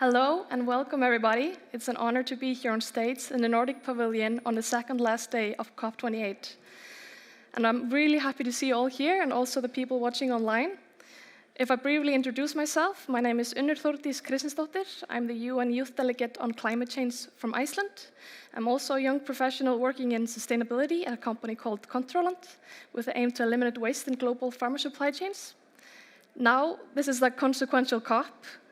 Hello and welcome everybody. It's an honor to be here on stage in the Nordic Pavilion on the second last day of COP28. And I'm really happy to see you all here and also the people watching online. If I briefly introduce myself, my name is Unnur Kristinsdottir. I'm the UN Youth Delegate on Climate Change from Iceland. I'm also a young professional working in sustainability at a company called Controlant with the aim to eliminate waste in global farmer supply chains. Now, this is the consequential COP.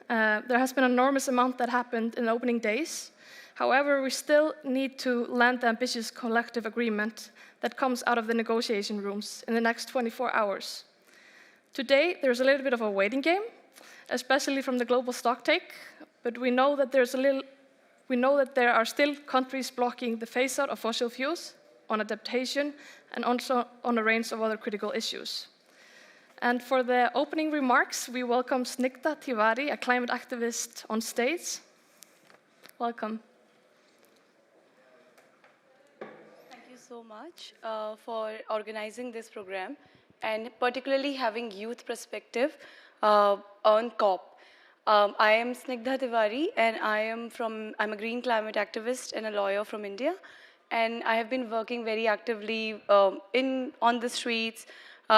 There has been an enormous amount that happened in the opening days. However, we still need to land the ambitious collective agreement that comes out of the negotiation rooms in the next 24 hours. Today, there's a little bit of a waiting game, especially from the global stocktake, but we know that there are still countries blocking the phase-out of fossil fuels, on adaptation, and also on a range of other critical issues. And for the opening remarks, we welcome Snighda Tiwari, a climate activist, on stage. Welcome. Thank you so much for organizing this program and particularly having youth perspective on COP. I am Snighda Tiwari and I'm a green climate activist and a lawyer from India. And I have been working very actively on the streets,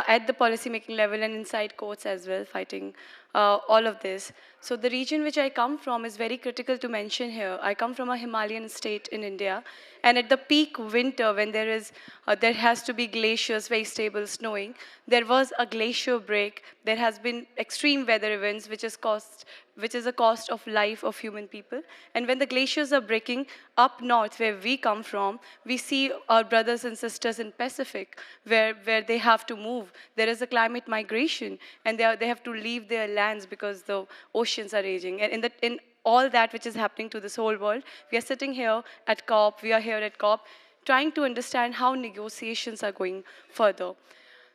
at the policy-making level and inside courts as well, fighting all of this. So the region which I come from is very critical to mention here. I come from a Himalayan state in India, and at the peak winter, when there has to be glaciers, very stable, snowing, there was a glacier break. There has been extreme weather events, which is a cost of life of human people. And when the glaciers are breaking up north, where we come from, we see our brothers and sisters in Pacific, where they have to move. There is a climate migration, and they have to leave their lands because the oceans are raging. And in all that which is happening to this whole world, we are sitting here at COP, trying to understand how negotiations are going further.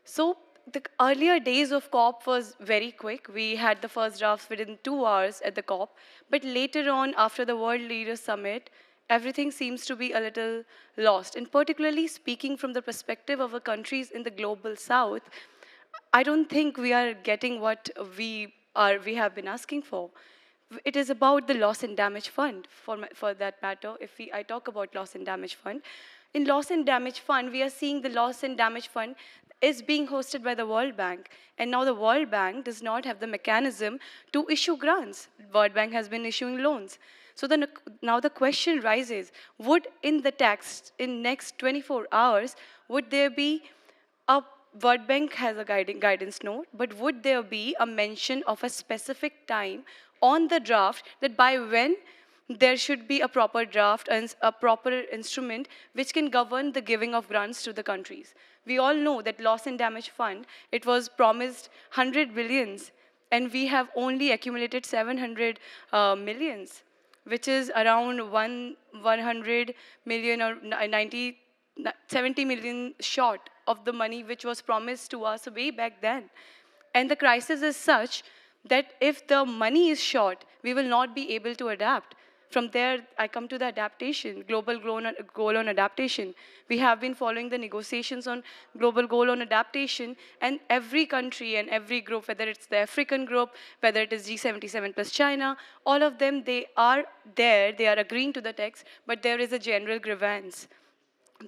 So the earlier days of COP was very quick. We had the first drafts within 2 hours at the COP. But later on, after the World Leaders Summit, everything seems to be a little lost. And particularly speaking from the perspective of the countries in the global south, I don't think we are getting what we have been asking for. It is about the loss and damage fund, for that matter. I talk about loss and damage fund. In loss and damage fund, we are seeing the loss and damage fund is being hosted by the World Bank. And now the World Bank does not have the mechanism to issue grants. World Bank has been issuing loans. So now the question rises, would in the text, in next 24 hours, would there be a World Bank has a guidance note, but would there be a mention of a specific time on the draft that by when there should be a proper draft and a proper instrument which can govern the giving of grants to the countries? We all know that loss and damage fund, it was promised 100 billions, and we have only accumulated 700 millions, which is around 100 million or 70 million short of the money which was promised to us way back then. And the crisis is such that if the money is short, we will not be able to adapt. From there, I come to the adaptation, global goal on adaptation. We have been following the negotiations on global goal on adaptation, and every country and every group, whether it's the African group, whether it is G77 plus China, all of them, they are agreeing to the text, but there is a general grievance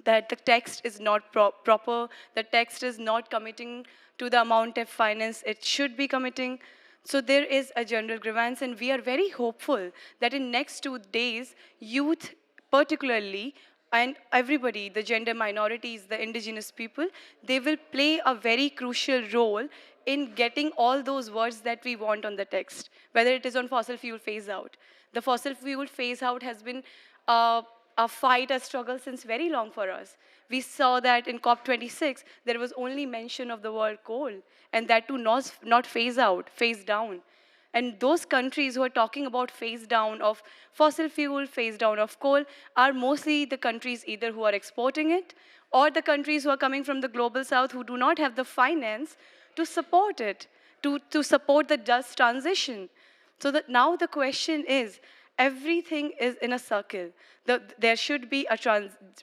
that the text is not proper, the text is not committing to the amount of finance it should be committing. So there is a general grievance, and we are very hopeful that in next 2 days, youth particularly, and everybody, the gender minorities, the indigenous people, they will play a very crucial role in getting all those words that we want on the text, whether it is on fossil fuel phase out. The fossil fuel phase out has been a fight, a struggle since very long for us. We saw that in COP26, there was only mention of the word coal, and that too not phase out, phase down. And those countries who are talking about phase down of fossil fuel, phase down of coal, are mostly the countries either who are exporting it, or the countries who are coming from the global south who do not have the finance to support it, to support the just transition. So that now the question is, everything is in a circle. There should be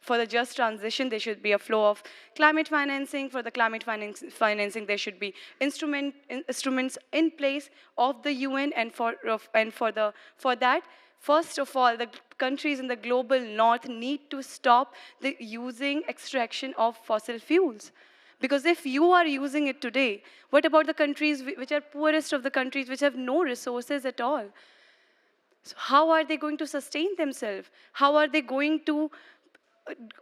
for the just transition, there should be a flow of climate financing. For the climate financing, there should be instruments in place of the UN, and for that, first of all, the countries in the global north need to stop using extraction of fossil fuels. Because if you are using it today, what about the countries which are poorest of the countries, which have no resources at all? So how are they going to sustain themselves? How are they going to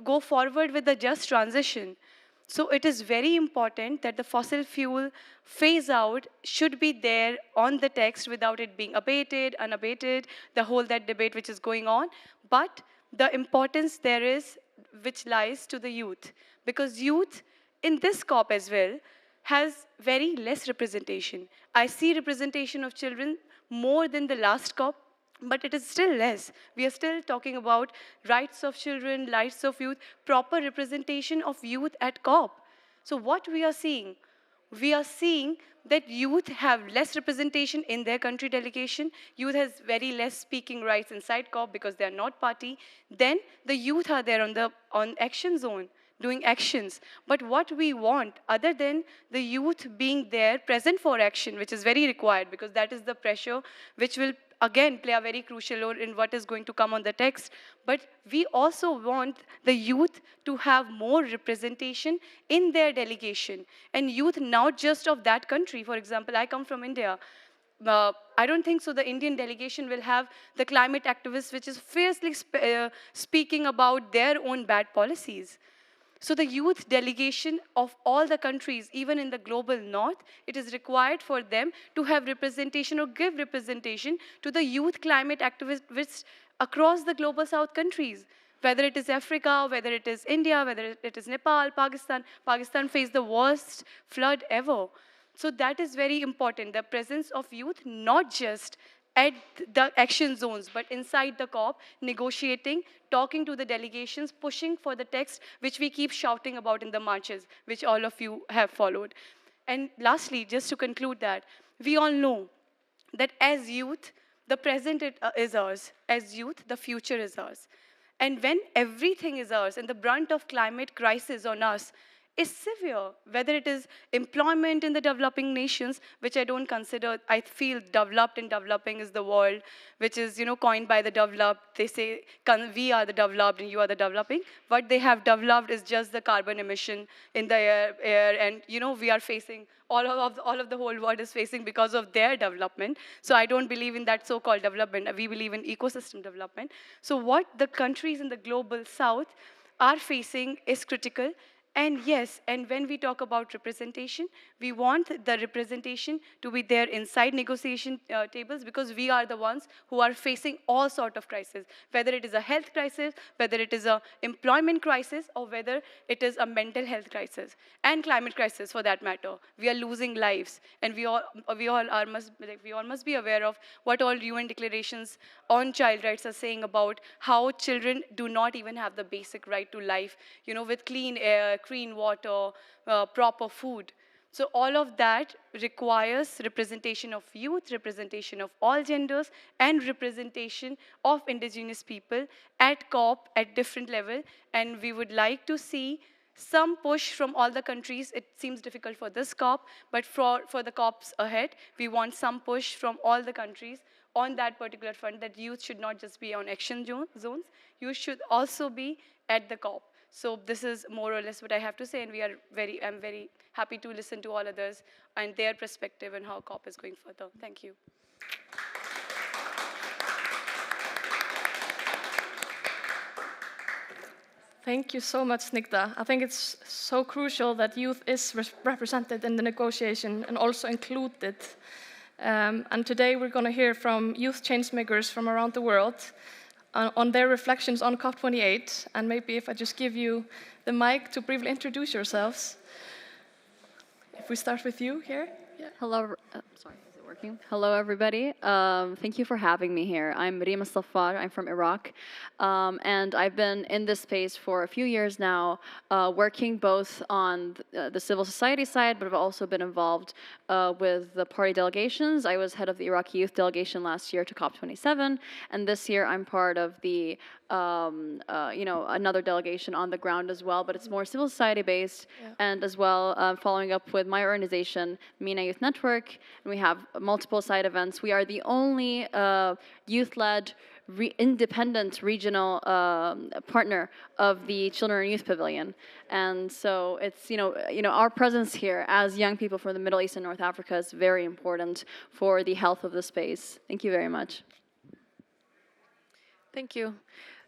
go forward with the just transition? So it is very important that the fossil fuel phase out should be there on the text without it being abated, unabated, the whole that debate which is going on. But the importance there is, which lies to the youth. Because youth, in this COP as well, has very less representation. I see representation of children more than the last COP, but it is still less. We are still talking about rights of children, rights of youth, proper representation of youth at COP. So what we are seeing that youth have less representation in their country delegation. Youth has very less speaking rights inside COP because they are not party. Then the youth are there on action zone, doing actions. But what we want, other than the youth being there, present for action, which is very required, because that is the pressure which will again play a very crucial role in what is going to come on the text. But we also want the youth to have more representation in their delegation. And youth not just of that country. For example, I come from India. I don't think so the Indian delegation will have the climate activists which is fiercely speaking about their own bad policies. So the youth delegation of all the countries, even in the global north, it is required for them to have representation or give representation to the youth climate activists across the global south countries. Whether it is Africa, whether it is India, whether it is Nepal, Pakistan. Pakistan faced the worst flood ever. So that is very important, the presence of youth, not just at the action zones, but inside the COP, negotiating, talking to the delegations, pushing for the text, which we keep shouting about in the marches, which all of you have followed. And lastly, just to conclude that, we all know that as youth, the present is ours. As youth, the future is ours. And when everything is ours and the brunt of climate crisis on us is severe, whether it is employment in the developing nations, which I don't consider, I feel developed and developing is the world, which is, coined by the developed. They say, we are the developed and you are the developing. What they have developed is just the carbon emission in the air and, we are facing, all of the whole world is facing because of their development. So I don't believe in that so-called development. We believe in ecosystem development. So what the countries in the global south are facing is critical. And yes, and when we talk about representation, we want the representation to be there inside negotiation tables, because we are the ones who are facing all sorts of crises, whether it is a health crisis, whether it is an employment crisis, or whether it is a mental health crisis, and climate crisis for that matter. We are losing lives, and we all must be aware of what all UN declarations on child rights are saying about how children do not even have the basic right to life, with clean air, clean water, proper food. So all of that requires representation of youth, representation of all genders, and representation of indigenous people at COP at different level. And we would like to see some push from all the countries. It seems difficult for this COP, but for the COPs ahead, we want some push from all the countries on that particular front, that youth should not just be on action zones, youth should also be at the COP. So this is more or less what I have to say, and I'm very happy to listen to all others and their perspective and how COP is going further. Thank you. Thank you so much, Snighda. I think it's so crucial that youth is represented in the negotiation and also included. And today we're going to hear from youth changemakers from around the world on their reflections on COP28. And maybe if I just give you the mic to briefly introduce yourselves. If we start with you here. Yeah. Hello. Sorry, is it Working. Hello, everybody. Thank you for having me here. I'm Reem Al Saffar. I'm from Iraq. And I've been in this space for a few years now, working both on the civil society side, but I've also been involved with the party delegations. I was head of the Iraqi youth delegation last year to COP27, and this year I'm part of the another delegation on the ground as well, but it's more civil society based, and as well following up with my organization, MENA Youth Network, and we have multiple side events. We are the only youth-led independent regional partner of the Children and Youth Pavilion, and so it's our presence here as young people from the Middle East and North Africa is very important for the health of the space. Thank you very much. Thank you.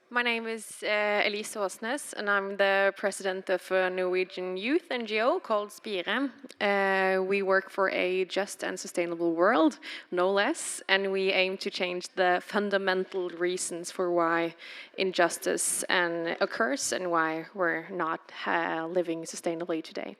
My name is Elise Åsnes, and I'm the president of a Norwegian youth NGO called Spire. We work for a just and sustainable world, no less, and we aim to change the fundamental reasons for why injustice occurs and why we're not living sustainably today.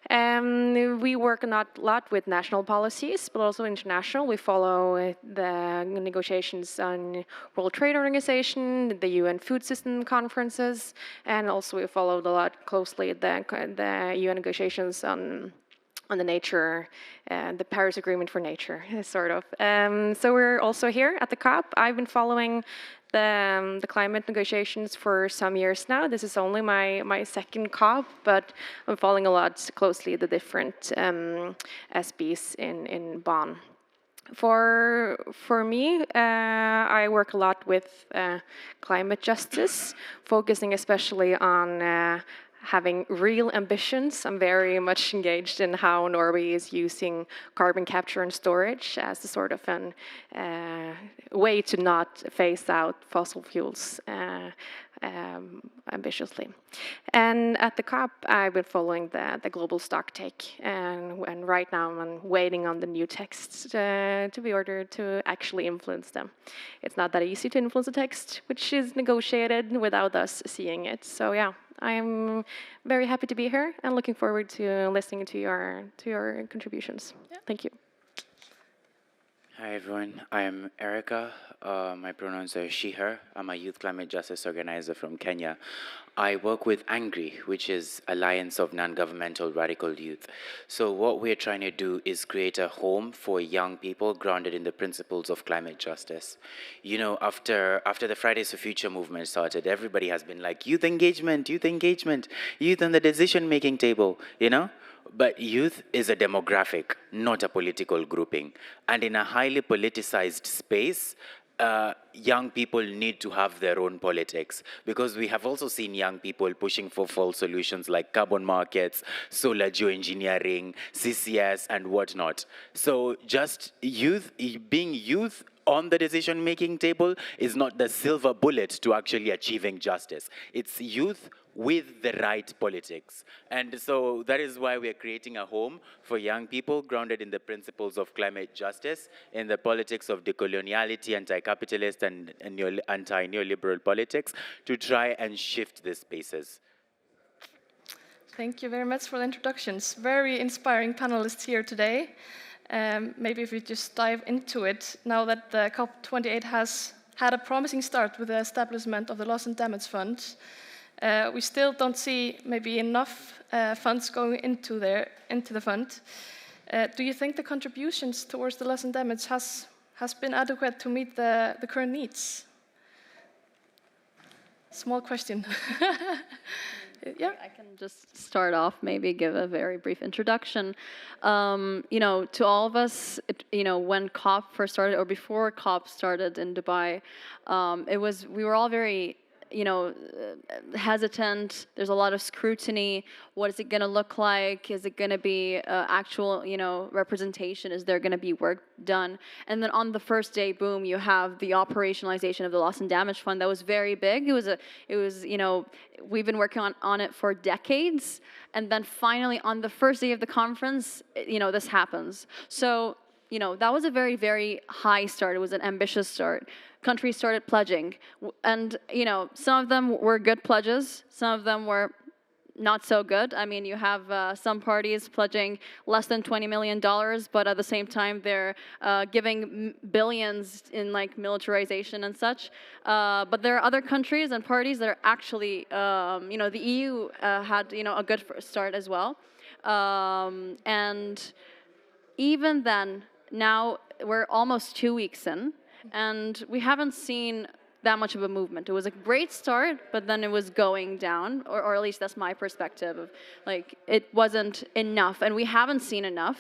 We work a lot with national policies, but also international. We follow the negotiations on World Trade Organization, the UN Food System conferences, and also we followed a lot closely the UN negotiations on the nature, the Paris Agreement for nature, sort of. So we're also here at the COP. I've been following the climate negotiations for some years now. This is only my second COP, but I'm following a lot closely the different SBs in Bonn. For me, I work a lot with climate justice, focusing especially on having real ambitions. I'm very much engaged in how Norway is using carbon capture and storage as a sort of an way to not phase out fossil fuels ambitiously. And at the COP, I've been following the global stocktake, and right now I'm waiting on the new texts to be ordered to actually influence them. It's not that easy to influence a text, which is negotiated without us seeing it. So yeah, I'm very happy to be here and looking forward to listening to your contributions. Yeah. Thank you. Hi everyone, I am Erica. My pronouns are she, her. I'm a youth climate justice organizer from Kenya. I work with ANGRI, which is Alliance of Non-Governmental Radical Youth. So what we're trying to do is create a home for young people grounded in the principles of climate justice. You know, after the Fridays for Future movement started, everybody has been like, youth engagement, youth on the decision-making table, you know? But youth is a demographic, not a political grouping. And in a highly politicized space, young people need to have their own politics, because we have also seen young people pushing for false solutions like carbon markets, solar geoengineering, CCS, and whatnot. So just being youth on the decision-making table is not the silver bullet to actually achieving justice. It's youth with the right politics. And so that is why we're creating a home for young people grounded in the principles of climate justice, in the politics of decoloniality, anti-capitalist and anti-neoliberal politics, to try and shift these spaces. Thank you very much for the introductions. Very inspiring panelists here today. Maybe if we just dive into it, now that the COP28 has had a promising start with the establishment of the Loss and Damage Fund, we still don't see maybe enough funds going into the fund. Do you think the contributions towards the loss and damage has been adequate to meet the current needs? Small question. Yeah, I can just start off, maybe give a very brief introduction. To all of us, when COP first started, or before COP started in Dubai, we were all very hesitant. There's a lot of scrutiny. What is it going to look like? Is it going to be actual, representation? Is there going to be work done? And then on the first day, boom, you have the operationalization of the Loss and Damage Fund. That was very big. It was, we've been working on it for decades. And then finally, on the first day of the conference, this happens. So, that was a very, very high start. It was an ambitious start. Countries started pledging, and some of them were good pledges, some of them were not so good. I mean, you have some parties pledging less than $20 million, but at the same time, they're giving billions in like militarization and such. But there are other countries and parties that are actually, the EU had, a good start as well. And even then, now we're almost 2 weeks in, and we haven't seen that much of a movement. It was a great start, but then it was going down, or at least that's my perspective of, like, it wasn't enough, and we haven't seen enough,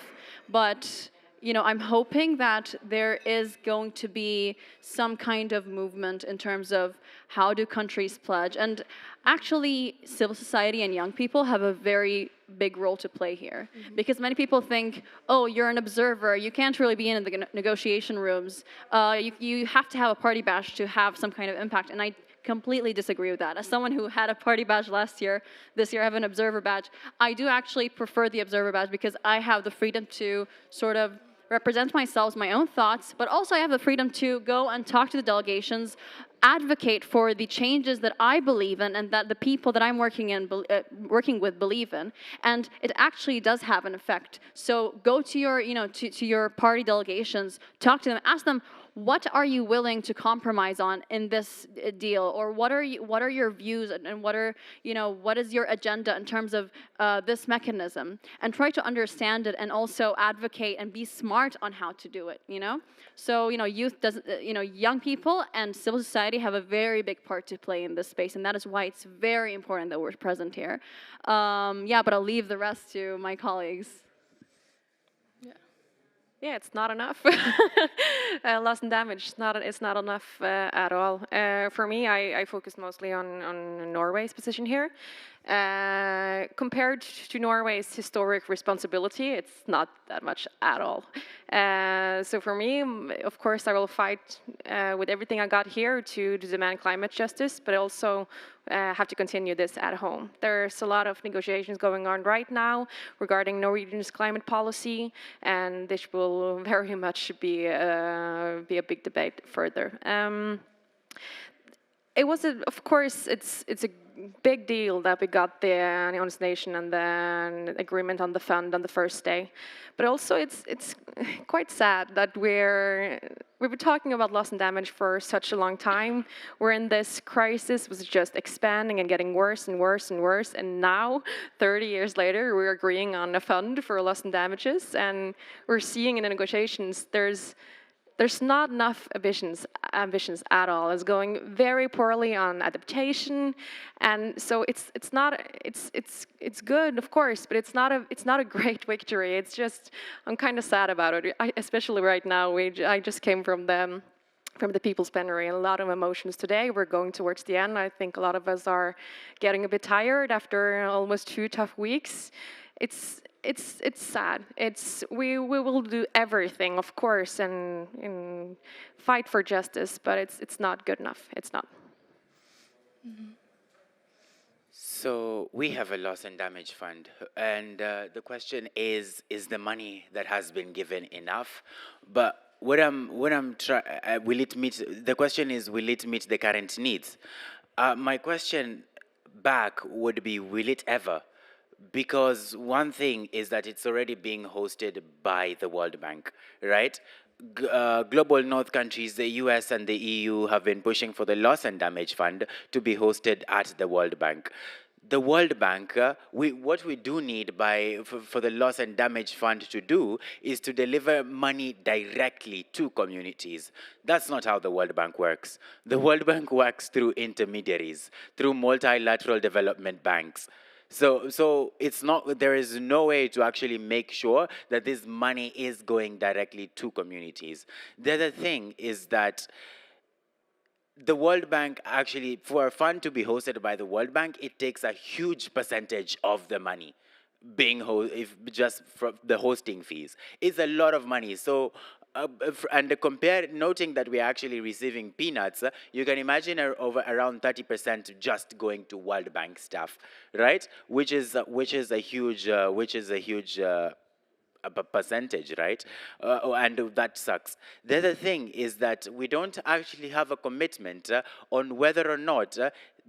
but I'm hoping that there is going to be some kind of movement in terms of how do countries pledge. And actually, civil society and young people have a very big role to play here. Mm-hmm. Because many people think, oh, you're an observer, you can't really be in the negotiation rooms. You have to have a party badge to have some kind of impact. And I completely disagree with that. As someone who had a party badge last year, this year I have an observer badge. I do actually prefer the observer badge because I have the freedom to sort of represent myself, my own thoughts, but also I have the freedom to go and talk to the delegations, advocate for the changes that I believe in and that the people that I'm working with believe in, and it actually does have an effect. So go to your, to your party delegations, talk to them, ask them, what are you willing to compromise on in this deal, or what are your views, and what is your agenda in terms of this mechanism, and try to understand it and also advocate and be smart on how to do it. So youth does, young people and civil society have a very big part to play in this space, and that is why it's very important that we're present here. But I'll leave the rest to my colleagues. Yeah, it's not enough. Loss and damage, it's not enough at all. For me, I focus mostly on Norway's position here. Compared to Norway's historic responsibility, it's not that much at all. So for me, of course, I will fight with everything I got here to demand climate justice, but also have to continue this at home. There's a lot of negotiations going on right now regarding Norwegian's climate policy, and this will very much be a big debate further. It was, of course, it's a big deal that we got the Honest Nation and the agreement on the fund on the first day, but also it's quite sad that we've been talking about loss and damage for such a long time. We're in this crisis was just expanding and getting worse and worse and worse, and now 30 years later we're agreeing on a fund for loss and damages, and we're seeing in the negotiations there's not enough ambitions at all. It's going very poorly on adaptation, and so it's good, of course, but it's not a great victory. It's just, I'm kind of sad about it. Especially right now. I just came from the People's Plenary, and a lot of emotions today. We're going towards the end. I think a lot of us are getting a bit tired after almost 2 tough weeks. It's sad. We will do everything, of course, and fight for justice, but it's not good enough. It's not. Mm-hmm. So we have a loss and damage fund, and the question is the money that has been given enough? But will it meet? The question is, will it meet the current needs? My question back would be, will it ever? Because one thing is that it's already being hosted by the World Bank, right? Global North countries, the US and the EU, have been pushing for the Loss and Damage Fund to be hosted at the World Bank. The World Bank, what we do need for the Loss and Damage Fund to do is to deliver money directly to communities. That's not how the World Bank works. The World Bank works through intermediaries, through multilateral development banks. So it's not, there is no way to actually make sure that this money is going directly to communities. The other thing is that the World Bank actually, for a fund to be hosted by the World Bank, it takes a huge percentage of the money being just from the hosting fees. It's a lot of money. So noting that we're actually receiving peanuts, you can imagine around 30% just going to World Bank stuff, right? Which is a huge percentage, right? And that sucks. The other thing is that we don't actually have a commitment on whether or not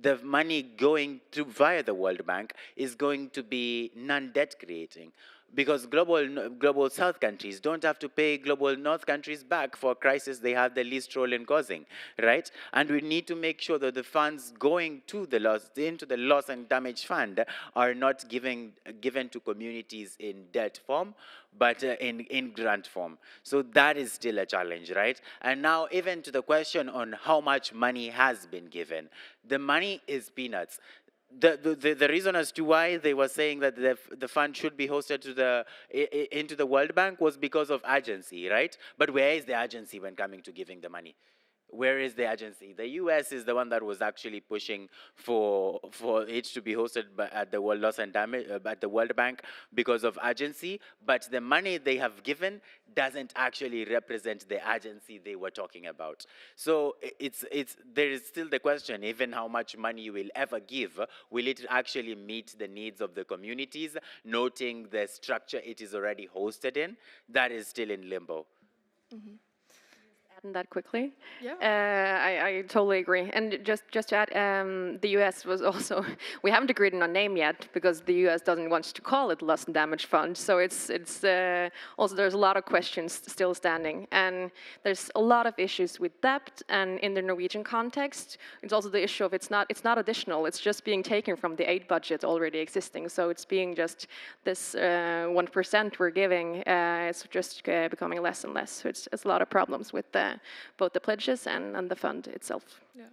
the money going through via the World Bank is going to be non-debt creating. Because global South countries don't have to pay global North countries back for a crisis they have the least role in causing, right? And we need to make sure that the funds going to into the loss and damage fund are not given to communities in debt form, but in grant form. So that is still a challenge, right? And now even to the question on how much money has been given, the money is peanuts. The reason as to why they were saying that the fund should be hosted into the World Bank was because of urgency, right? But where is the urgency when coming to giving the money? Where is the urgency? The US is the one that was actually pushing for it to be hosted at the World Loss and Damage at the World Bank because of urgency. But the money they have given doesn't actually represent the urgency they were talking about. So there is still the question: even how much money you will ever give, will it actually meet the needs of the communities? Noting the structure it is already hosted in, that is still in limbo. Mm-hmm. That quickly. Yeah. I totally agree. And just to add, the US was also, we haven't agreed on a name yet because the US doesn't want to call it Loss and Damage Fund. So it's also there's a lot of questions still standing. And there's a lot of issues with debt, and in the Norwegian context, it's also the issue of it's not additional, it's just being taken from the aid budget already existing. So it's being just this 1% we're giving, it's just becoming less and less. So it's a lot of problems with both the pledges and the fund itself. Yeah.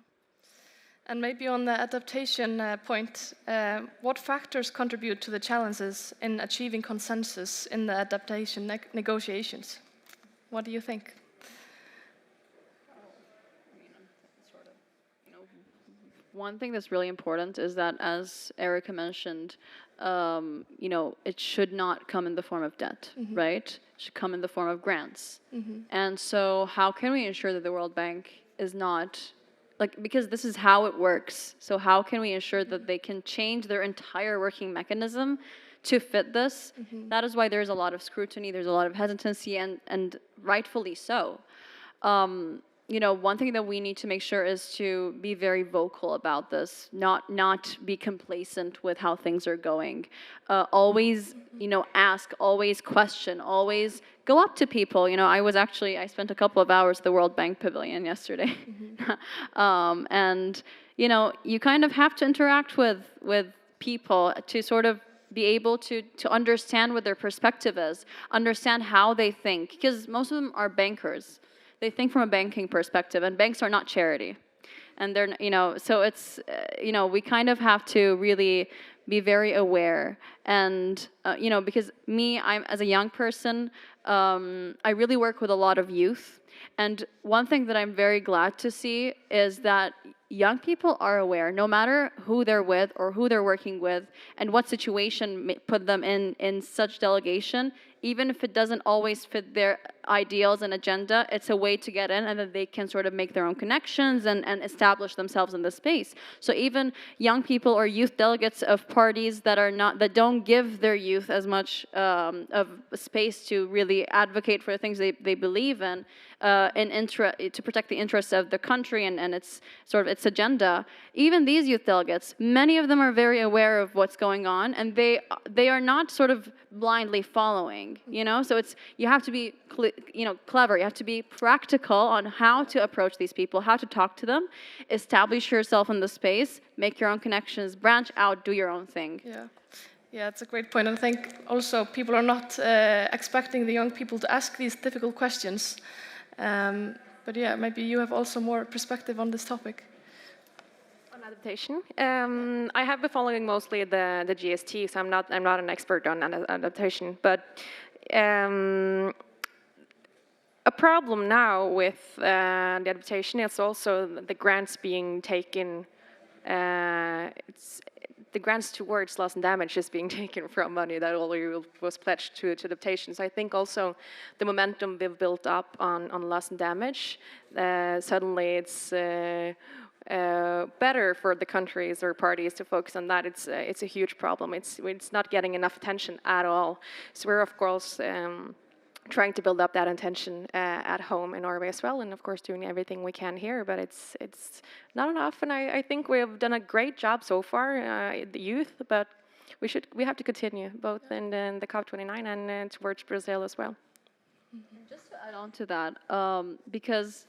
And maybe on the adaptation point, what factors contribute to the challenges in achieving consensus in the adaptation negotiations? What do you think? One thing that's really important is that, as Erica mentioned, it should not come in the form of debt, mm-hmm. right? It should come in the form of grants. Mm-hmm. And so how can we ensure that the World Bank is not, because this is how it works, so how can we ensure that they can change their entire working mechanism to fit this? Mm-hmm. That is why there's a lot of scrutiny, there's a lot of hesitancy, and rightfully so. One thing that we need to make sure is to be very vocal about this, not be complacent with how things are going. Always, ask, always question, always go up to people. I spent a couple of hours at the World Bank Pavilion yesterday. Mm-hmm. And, you kind of have to interact with people to sort of be able to understand what their perspective is, understand how they think, because most of them are bankers. They think from a banking perspective, and banks are not charity. And they're, so it's, we kind of have to really be very aware. And, because I'm as a young person, I really work with a lot of youth. And one thing that I'm very glad to see is that young people are aware, no matter who they're with or who they're working with and what situation put them in such delegation, even if it doesn't always fit their ideals and agenda, it's a way to get in, and that they can sort of make their own connections and establish themselves in the space. So even young people or youth delegates of parties that don't give their youth as much of space to really advocate for the things they believe in to protect the interests of the country and its agenda. Even these youth delegates, many of them are very aware of what's going on, and they are not sort of blindly following. So you have to be clever. You have to be practical on how to approach these people, how to talk to them, establish yourself in the space, make your own connections, branch out, do your own thing. Yeah, it's a great point. And I think also people are not expecting the young people to ask these difficult questions. But yeah, maybe you have also more perspective on this topic. On adaptation, I have been following mostly the GST, so I'm not an expert on adaptation. But a problem now with the adaptation is also the grants being taken. The grants towards loss and damage is being taken from money that already was pledged to adaptation. So I think also the momentum we've built up on loss and damage, suddenly it's better for the countries or parties to focus on that. It's a huge problem. It's not getting enough attention at all. So we're of course trying to build up that intention at home in Norway as well, and of course doing everything we can here. But it's not enough, and I think we have done a great job so far, the youth. But we have to continue both in the COP29 and towards Brazil as well. Just to add on to that, because,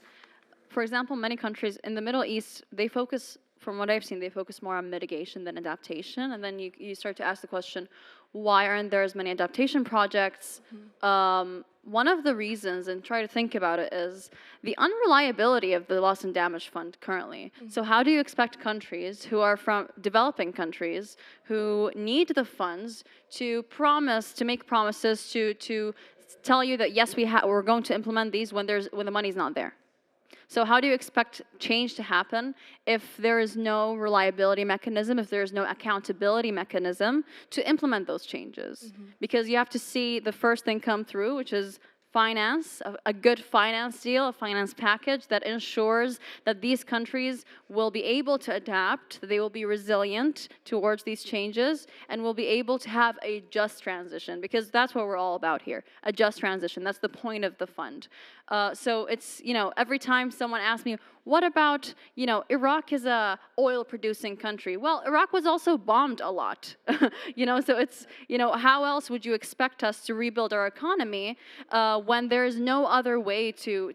for example, many countries in the Middle East, they focus, from what I've seen, they focus more on mitigation than adaptation. And then you start to ask the question, why aren't there as many adaptation projects? One of the reasons, and try to think about it, is the unreliability of the loss and damage fund currently. So how do you expect countries who are from developing countries, who need the funds, to make promises to tell you that yes, we're going to implement these when the money's not there? So how do you expect change to happen if there is no reliability mechanism, if there is no accountability mechanism to implement those changes? Because you have to see the first thing come through, which is finance, a good finance deal, a finance package that ensures that these countries will be able to adapt, that they will be resilient towards these changes, and will be able to have a just transition, because that's what we're all about here, a just transition. That's the point of the fund. So it's, every time someone asks me, what about, Iraq is a oil-producing country? Well, Iraq was also bombed a lot, so it's, how else would you expect us to rebuild our economy when there is no other way to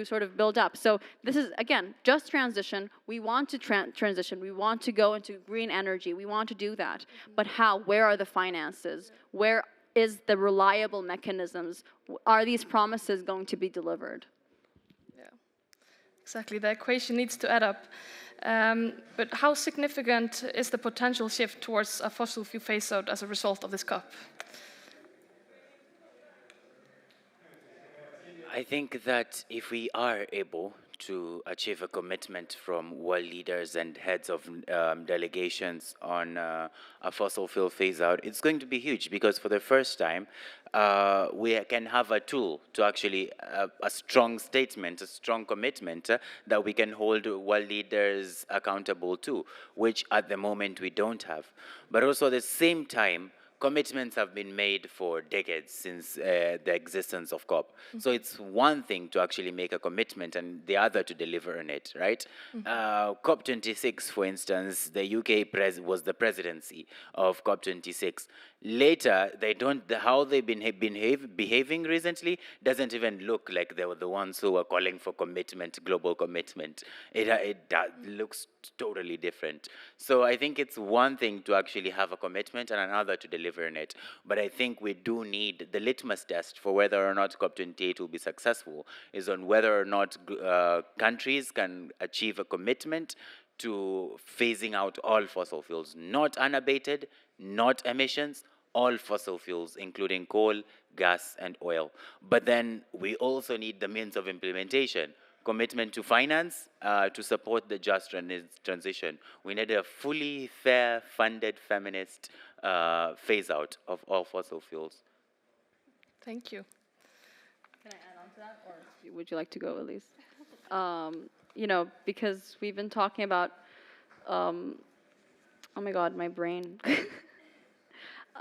sort of build up? So this is, again, just transition. We want to transition. We want to go into green energy. We want to do that. But how? Where are the finances? Where is the reliable mechanisms? Are these promises going to be delivered? Yeah, exactly. The equation needs to add up. But how significant is the potential shift towards a fossil fuel phase-out as a result of this COP? I think that if we are able to achieve a commitment from world leaders and heads of delegations on a fossil fuel phase-out, it's going to be huge, because for the first time, we can have a tool to actually, a strong statement, a strong commitment that we can hold world leaders accountable to, which at the moment we don't have. But also at the same time, commitments have been made for decades since the existence of COP. So it's one thing to actually make a commitment and the other to deliver on it, right? COP26, for instance, the UK was the presidency of COP26. Later, how they've been behaving recently doesn't even look like they were the ones who were calling for commitment, global commitment. It looks totally different. So I think it's one thing to actually have a commitment and another to deliver on it. But I think we do need the litmus test for whether or not COP28 will be successful is on whether or not countries can achieve a commitment to phasing out all fossil fuels, not unabated, not emissions, all fossil fuels, including coal, gas, and oil. But then we also need the means of implementation. Commitment to finance to support the just transition. We need a fully fair, funded, feminist phase-out of all fossil fuels. Thank you. Can I add on to that, or would you like to go, Elise? Because we've been talking about, oh my God, my brain.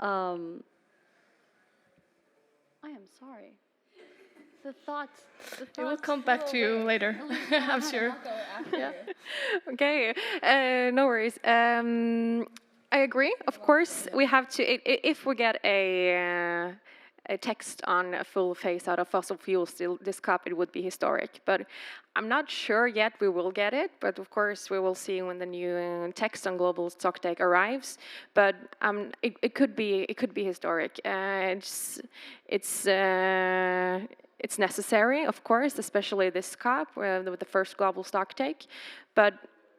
I am sorry. The thoughts It will come back to you later, I'm sure. Yeah. Okay, no worries. I agree. Of course, we have to. If we get a text on a full phase out of fossil fuels this COP, it would be historic. But I'm not sure yet we will get it. But of course, we will see when the new text on global stocktake arrives. But it could be historic. It's necessary, of course, especially this COP with the first global stocktake. But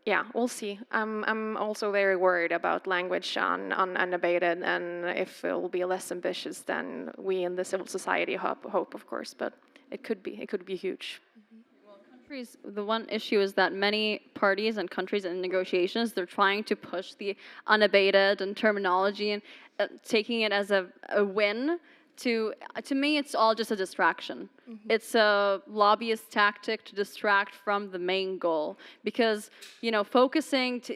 yeah, we'll see. I'm also very worried about language on unabated, and if it will be less ambitious than we in the civil society hope, of course. But it could be huge. Well, countries, the one issue is that many parties and countries in negotiations, they're trying to push the unabated and terminology and taking it as a win to me, it's all just a distraction. It's a lobbyist tactic to distract from the main goal. Because, you know,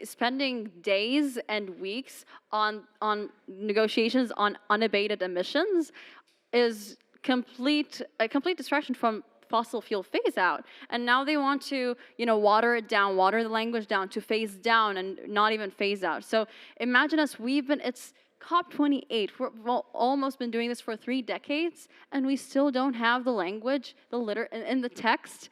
spending days and weeks on negotiations on unabated emissions is a complete distraction from fossil fuel phase out. And now they want to, you know, water the language down to phase down and not even phase out. So imagine us, it's COP28, we've almost been doing this for 3 decades, and we still don't have the language, in the text.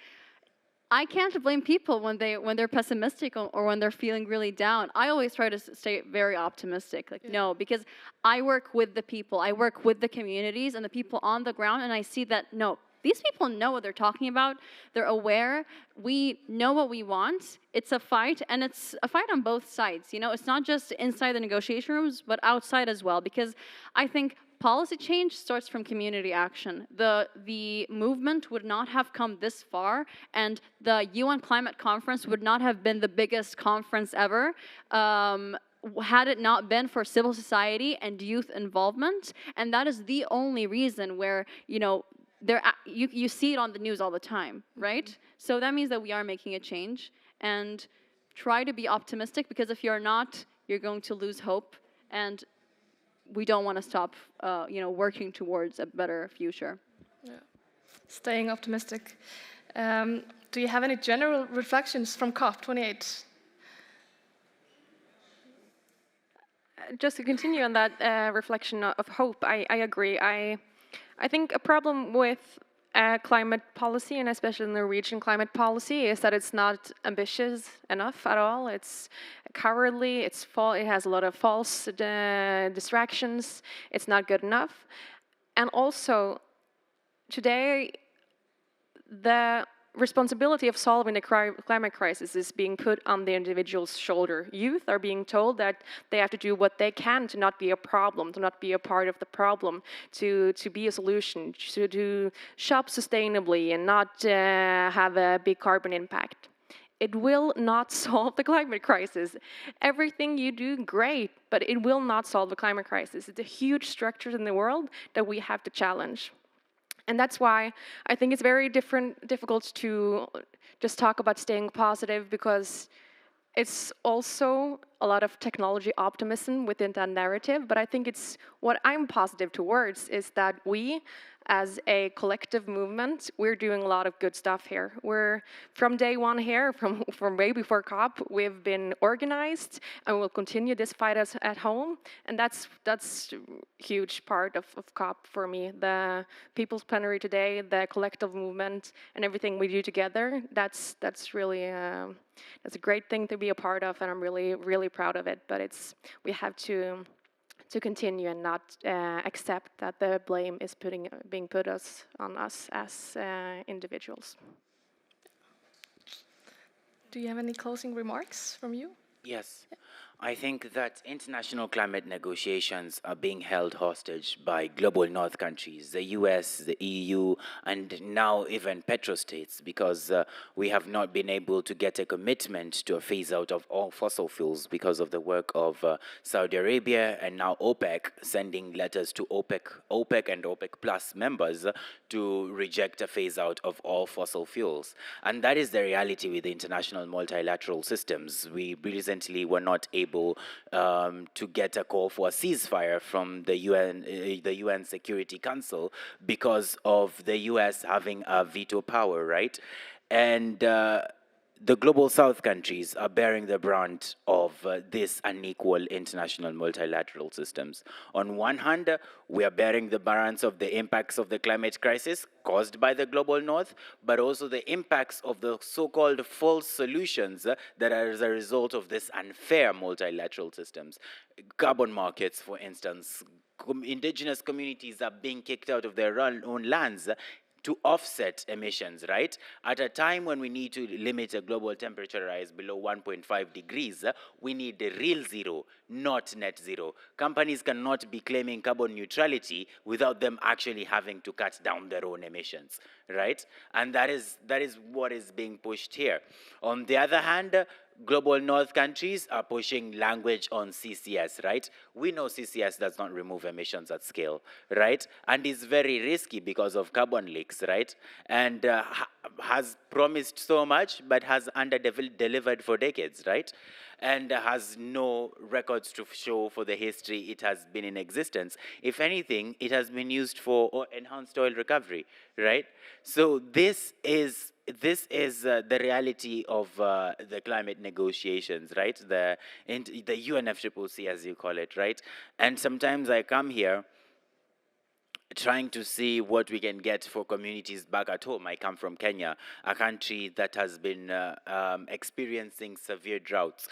I can't blame people when they're pessimistic or when they're feeling really down. I always try to stay very optimistic. No, because I work with the people, I work with the communities and the people on the ground, and I see that, no, these people know what they're talking about. They're aware. We know what we want. It's a fight, and it's a fight on both sides. You know, it's not just inside the negotiation rooms, but outside as well, because I think policy change starts from community action. The movement would not have come this far, and the UN Climate Conference would not have been the biggest conference ever had it not been for civil society and youth involvement. And that is the only reason where, you know, you see it on the news all the time, right? So that means that we are making a change, and try to be optimistic, because if you're not, you're going to lose hope, and we don't want to stop, you know, working towards a better future. Yeah. Staying optimistic. Do you have any general reflections from COP28? Just to continue on that reflection of hope, I agree. I think a problem with climate policy, and especially Norwegian climate policy, is that it's not ambitious enough at all. It's cowardly, it has a lot of false distractions, it's not good enough. And also, today, the responsibility of solving the climate crisis is being put on the individual's shoulder. Youth are being told that they have to do what they can to not be a problem, to not be a part of the problem, to be a solution, to shop sustainably and not have a big carbon impact. It will not solve the climate crisis. Everything you do, great, but it will not solve the climate crisis. It's a huge structure in the world that we have to challenge. And that's why I think it's very difficult to just talk about staying positive, because it's also a lot of technology optimism within that narrative. But I think what I'm positive towards is that we, as a collective movement, we're doing a lot of good stuff here. We're, from day one here, from way before COP, we've been organized, and we'll continue this fight at home. And that's a huge part of COP for me. The People's Plenary today, the collective movement, and everything we do together, that's really, that's a great thing to be a part of, and I'm really, really proud of it. But we have to continue and not accept that the blame is being put on us as individuals. Do you have any closing remarks from you? Yes. I think that international climate negotiations are being held hostage by global north countries, the US, the EU, and now even petrostates, because we have not been able to get a commitment to a phase out of all fossil fuels because of the work of Saudi Arabia and now OPEC, sending letters to OPEC and OPEC Plus members to reject a phase out of all fossil fuels. And that is the reality with the international multilateral systems. We recently were not able to get a call for a ceasefire from the UN Security Council because of the US having a veto power, right? And the global south countries are bearing the brunt of this unequal international multilateral systems. On one hand, we are bearing the brunt of the impacts of the climate crisis caused by the global north, but also the impacts of the so-called false solutions that are as a result of this unfair multilateral systems. Carbon markets, for instance, indigenous communities are being kicked out of their own lands to offset emissions, right? At a time when we need to limit a global temperature rise below 1.5 degrees, we need the real zero, not net zero. Companies cannot be claiming carbon neutrality without them actually having to cut down their own emissions, right? And that is what is being pushed here. On the other hand, global north countries are pushing language on CCS, right? We know CCS does not remove emissions at scale, right? And is very risky because of carbon leaks, right? And has promised so much, but has under-delivered for decades, right? And has no records to show for the history it has been in existence. If anything, it has been used for enhanced oil recovery, right? So this is the reality of the climate negotiations, right? The UNFCCC, as you call it, right? And sometimes I come here trying to see what we can get for communities back at home. I come from Kenya, a country that has been experiencing severe droughts.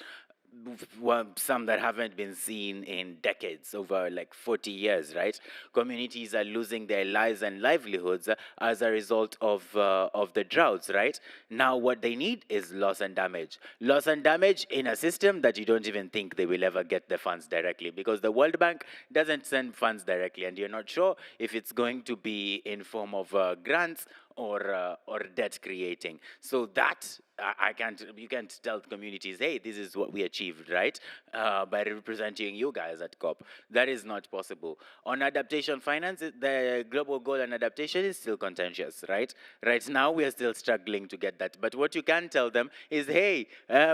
Some that haven't been seen in decades, over like 40 years, right? Communities are losing their lives and livelihoods as a result of the droughts, right? Now what they need is loss and damage. Loss and damage in a system that you don't even think they will ever get the funds directly, because the World Bank doesn't send funds directly, and you're not sure if it's going to be in form of grants or debt creating. So that you can't tell communities, hey, this is what we achieved, right? By representing you guys at COP. That is not possible. On adaptation finance, the global goal on adaptation is still contentious, right? Right now, we are still struggling to get that. But what you can tell them is, hey,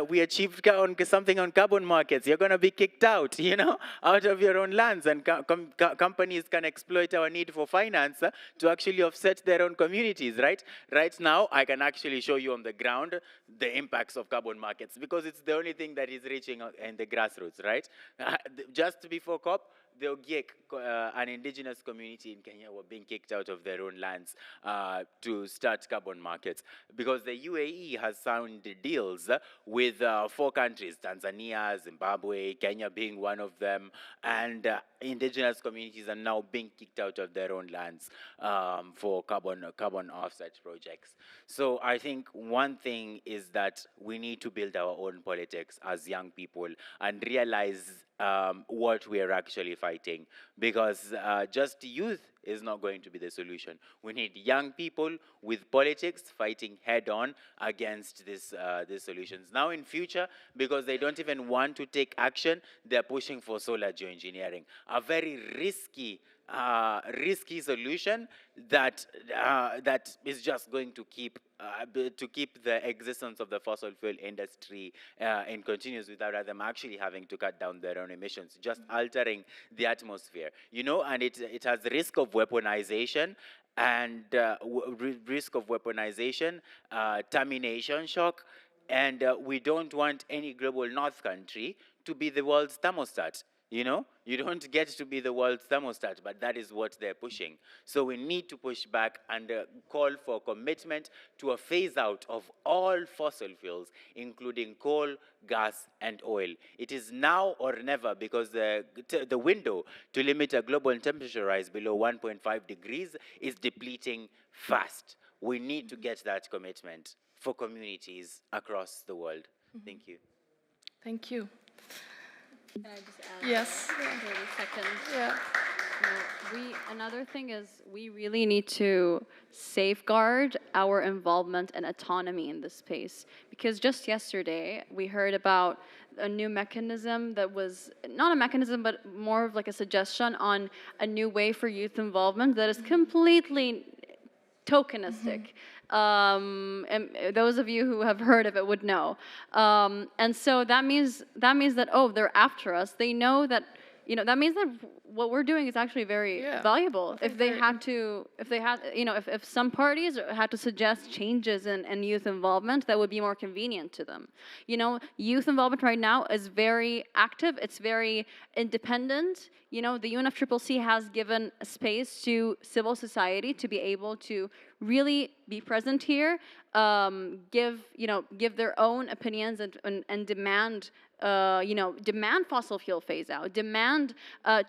we achieved something on carbon markets. You're going to be kicked out, out of your own lands. And companies can exploit our need for finance to actually offset their own communities, right? Right now, I can actually show you on the ground the impacts of carbon markets, because it's the only thing that is reaching in the grassroots, right? Just before COP, the Ogiek, an indigenous community in Kenya, were being kicked out of their own lands to start carbon markets, because the UAE has signed deals with 4 countries, Tanzania, Zimbabwe, Kenya being one of them, and indigenous communities are now being kicked out of their own lands for carbon offset projects. So I think one thing is that we need to build our own politics as young people and realize what we are actually fighting, because just youth is not going to be the solution. We need young people with politics fighting head-on against these solutions. Now in future, because they don't even want to take action, they're pushing for solar geoengineering, a very risky solution that is just going to keep the existence of the fossil fuel industry in continuous without them actually having to cut down their own emissions, just altering the atmosphere, and it has the risk of weaponization and termination shock, and we don't want any global north country to be the world's thermostat. You don't get to be the world's thermostat, but that is what they're pushing. So we need to push back and call for commitment to a phase out of all fossil fuels, including coal, gas, and oil. It is now or never, because the window to limit a global temperature rise below 1.5 degrees is depleting fast. We need to get that commitment for communities across the world. Thank you. Thank you. Can I just add? Yes. 30 seconds. Yeah. Another thing is we really need to safeguard our involvement and autonomy in this space, because just yesterday we heard about a new mechanism that was not a mechanism but more of like a suggestion on a new way for youth involvement that is completely tokenistic. And those of you who have heard of it would know. And so that means that, oh, they're after us. They know that, that means that what we're doing is actually very valuable. If some parties had to suggest changes in youth involvement, that would be more convenient to them. Youth involvement right now is very active. It's very independent. The UNFCCC has given a space to civil society to be able to really be present here, give their own opinions and demand demand fossil fuel phase out, demand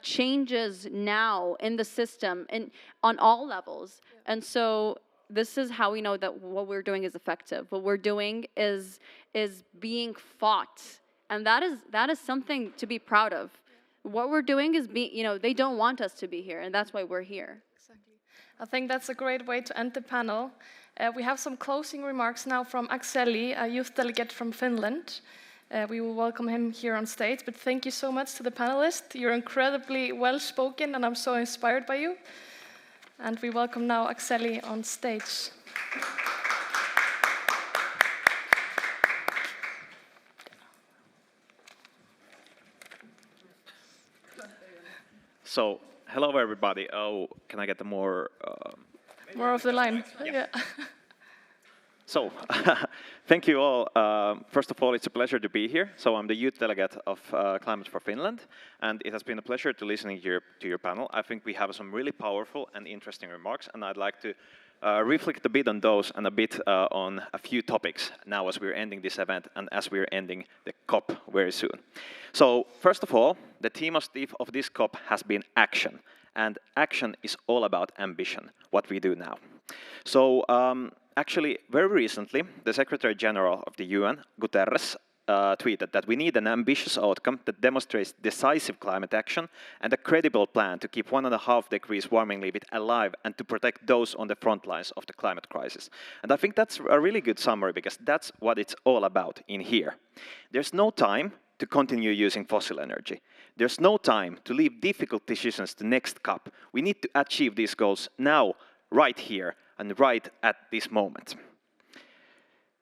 changes now in the system and on all levels. And so this is how we know that what we're doing is effective. What we're doing is being fought, and that is something to be proud of. What we're doing is they don't want us to be here, and that's why we're here. Exactly. I think that's a great way to end the panel. We have some closing remarks now from Akseli, a youth delegate from Finland. we will welcome him here on stage. But thank you so much to the panelists. You're incredibly well-spoken, and I'm so inspired by you. And we welcome now Akseli on stage. So, hello everybody. Oh, can I get the more... More of the line. Yeah. So, thank you all. First of all, it's a pleasure to be here. So I'm the youth delegate of Climate for Finland, and it has been a pleasure to listening to your panel. I think we have some really powerful and interesting remarks, and I'd like to reflect a bit on those and a bit on a few topics now as we're ending this event and as we're ending the COP very soon. So, first of all, the theme of this COP has been action, and action is all about ambition, what we do now. So, actually, very recently, the Secretary General of the UN, Guterres, tweeted that we need an ambitious outcome that demonstrates decisive climate action and a credible plan to keep 1.5 degrees warming limit alive and to protect those on the front lines of the climate crisis. And I think that's a really good summary because that's what it's all about in here. There's no time to continue using fossil energy. There's no time to leave difficult decisions to next COP. We need to achieve these goals now, right here, and right at this moment.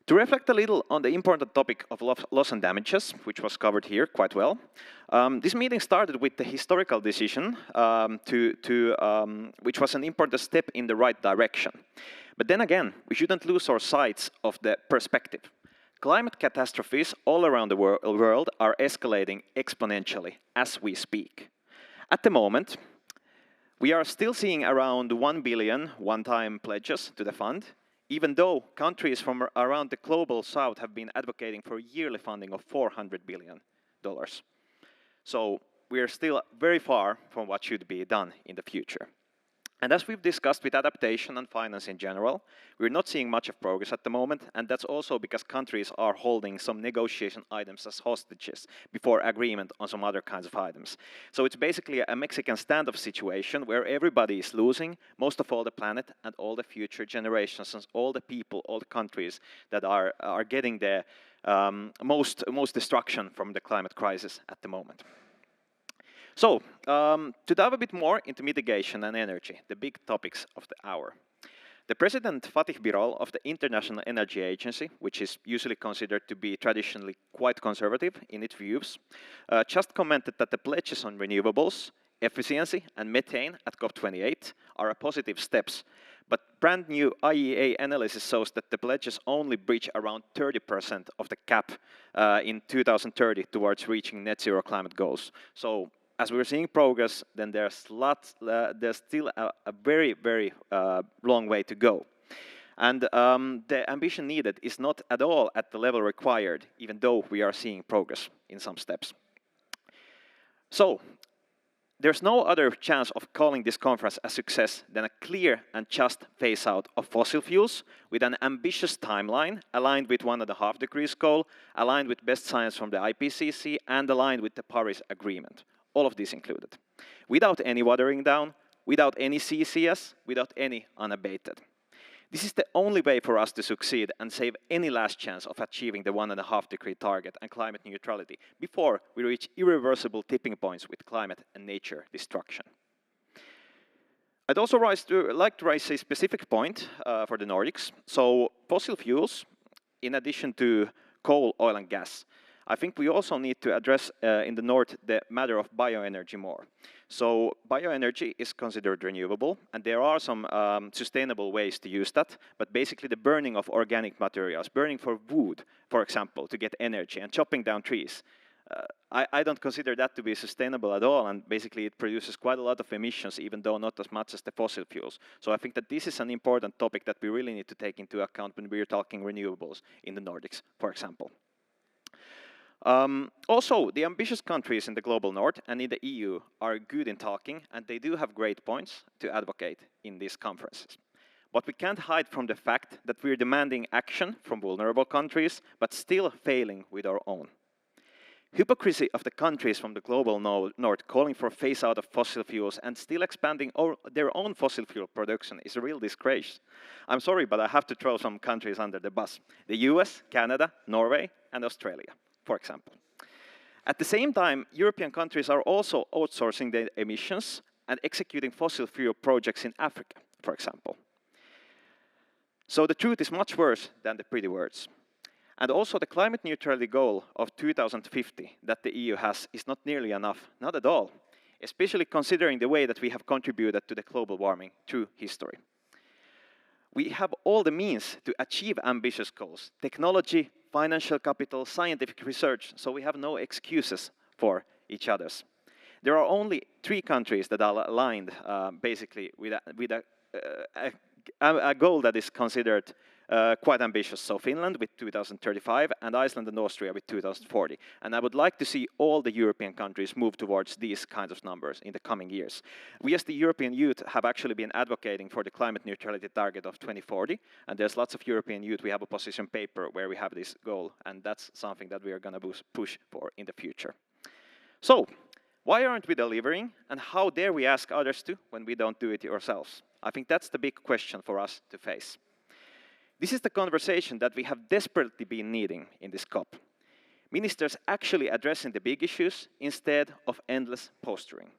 To reflect a little on the important topic of loss and damages, which was covered here quite well, this meeting started with the historical decision which was an important step in the right direction. But then again, we shouldn't lose our sights of the perspective. Climate catastrophes all around the world are escalating exponentially as we speak. At the moment, we are still seeing around 1 billion one-time pledges to the fund, even though countries from around the global south have been advocating for yearly funding of $400 billion. So we are still very far from what should be done in the future. And as we've discussed with adaptation and finance in general, we're not seeing much of progress at the moment, and that's also because countries are holding some negotiation items as hostages before agreement on some other kinds of items. So it's basically a Mexican standoff situation where everybody is losing, most of all the planet and all the future generations and all the people, all the countries that are getting the most destruction from the climate crisis at the moment. So, to dive a bit more into mitigation and energy, the big topics of the hour. The President Fatih Birol of the International Energy Agency, which is usually considered to be traditionally quite conservative in its views, just commented that the pledges on renewables, efficiency and methane at COP28 are positive steps, but brand new IEA analysis shows that the pledges only breach around 30% of the cap in 2030 towards reaching net zero climate goals. So, as we're seeing progress, then there's still a very, very long way to go. And the ambition needed is not at all at the level required, even though we are seeing progress in some steps. So, there's no other chance of calling this conference a success than a clear and just phase-out of fossil fuels with an ambitious timeline aligned with 1.5 degrees goal, aligned with best science from the IPCC, and aligned with the Paris Agreement. All of this included, without any watering down, without any CCS, without any unabated. This is the only way for us to succeed and save any last chance of achieving the 1.5 degree target and climate neutrality before we reach irreversible tipping points with climate and nature destruction. I'd also like to raise a specific point for the Nordics. So fossil fuels, in addition to coal, oil and gas, I think we also need to address in the north the matter of bioenergy more. So bioenergy is considered renewable, and there are some sustainable ways to use that, but basically the burning of organic materials, burning for wood, for example, to get energy, and chopping down trees. I don't consider that to be sustainable at all, and basically it produces quite a lot of emissions, even though not as much as the fossil fuels. So I think that this is an important topic that we really need to take into account when we're talking renewables in the Nordics, for example. Also, the ambitious countries in the global north and in the EU are good in talking, and they do have great points to advocate in these conferences. But we can't hide from the fact that we're demanding action from vulnerable countries, but still failing with our own. Hypocrisy of the countries from the global north calling for phase out of fossil fuels and still expanding their own fossil fuel production is a real disgrace. I'm sorry, but I have to throw some countries under the bus. The US, Canada, Norway, and Australia, for example. At the same time, European countries are also outsourcing their emissions and executing fossil fuel projects in Africa, for example. So the truth is much worse than the pretty words. And also the climate neutrality goal of 2050 that the EU has is not nearly enough, not at all, especially considering the way that we have contributed to the global warming through history. We have all the means to achieve ambitious goals: technology, financial capital, scientific research, so we have no excuses for each other's. There are only 3 countries that are aligned basically with a goal that is considered quite ambitious. So Finland with 2035 and Iceland and Austria with 2040. And I would like to see all the European countries move towards these kinds of numbers in the coming years. We as the European youth have actually been advocating for the climate neutrality target of 2040. And there's lots of European youth. We have a position paper where we have this goal. And that's something that we are going to push for in the future. So why aren't we delivering? And how dare we ask others to when we don't do it ourselves? I think that's the big question for us to face. This is the conversation that we have desperately been needing in this COP. Ministers actually addressing the big issues instead of endless posturing.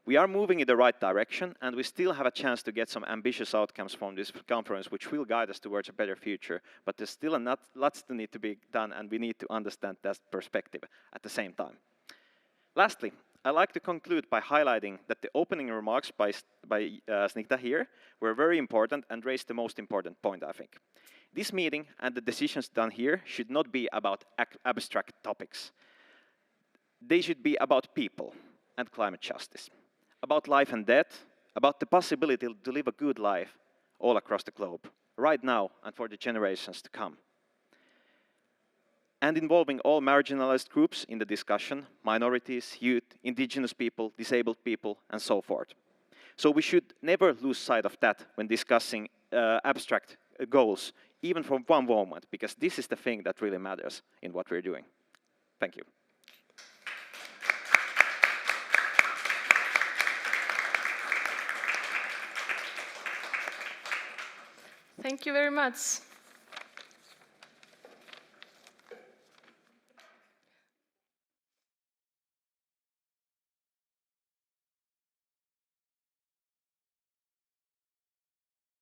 We are moving in the right direction, and we still have a chance to get some ambitious outcomes from this conference, which will guide us towards a better future. But there's still lots that need to be done, and we need to understand that perspective at the same time. Lastly, I'd like to conclude by highlighting that the opening remarks by Snighda here were very important and raised the most important point, I think. This meeting and the decisions done here should not be about abstract topics. They should be about people and climate justice, about life and death, about the possibility to live a good life all across the globe, right now and for the generations to come. And involving all marginalized groups in the discussion: minorities, youth, indigenous people, disabled people, and so forth. So we should never lose sight of that when discussing abstract goals, even for one moment, because this is the thing that really matters in what we're doing. Thank you. Thank you very much.